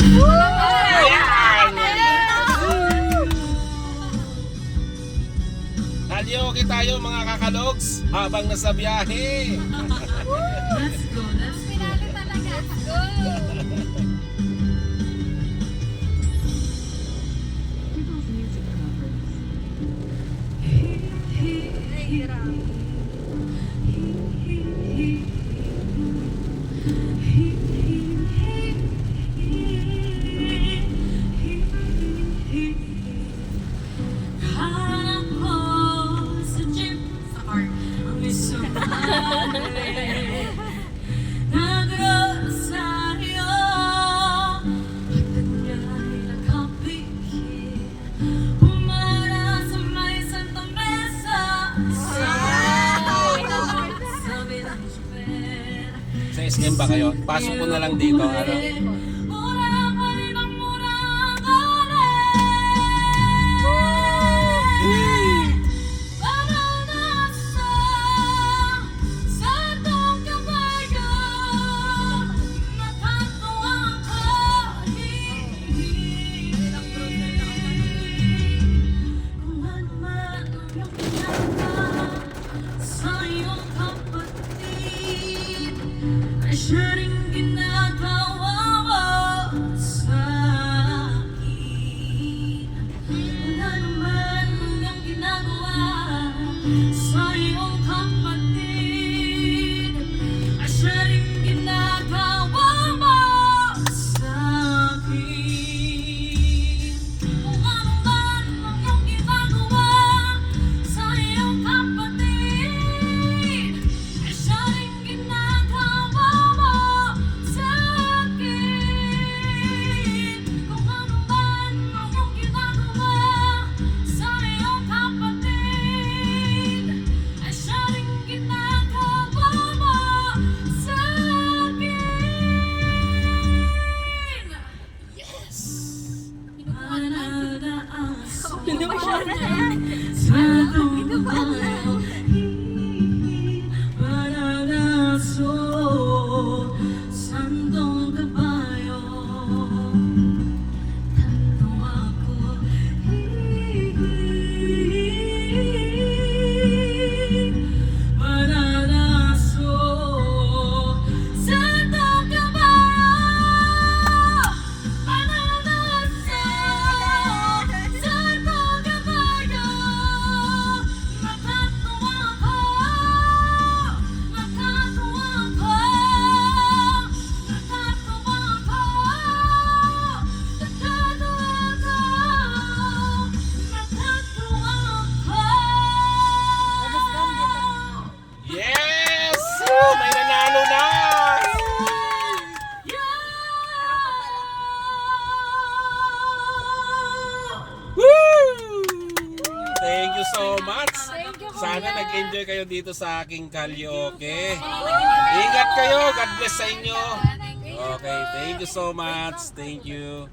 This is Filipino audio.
Ayan! Karaoke tayo mga kakalogs habang nasa biyahe. Let's go, let's go. Pinalo talaga. Go! People's music covers. Nahihirap. Hanap ko sa jeep sa car ang isang hari. Nag-rosaryo pagkat niya'y nakapikit. Pumara sa may Santa Mesa. Sabi ng super. Sa SM ba kayo? Pasok ko na lang dito. Ano? Mura pa rin ang mura ka rin. Para nasa Santong Caballo, nakatuwa ka. Kung ano man ang iyong ginagawa sa iyong kapatid, ay siya rin ginagawa mo sa akin. Kung ano man ang iyong ginagawa sa iyong kapatid, ay siya rin ginagawa mo sa akin. Kung ano man ang iyong ginagawa sa iyong kapatid, ay siya rin ginagawa mo sa akin. Kung ano man ang iyong ginagawa sa iyong kapatid, ay siya rin ginagawa mo sa akin. Yes! Santong Caballo, tanto ako. Mananaso, Santong Caballo, mananaso, Santong Caballo, nakatuwa ko, nakatuwa ko, nakatuwa ko, nakatuwa ko, nakatuwa ko. Yes! Oh, may nanalo na! Woo! Thank you so much. Thank you, Sana Kuya. nag-enjoy kayo dito sa aking karaoke. Ingat kayo. God bless sa inyo. Thank you. Okay, thank you so much. Thank you.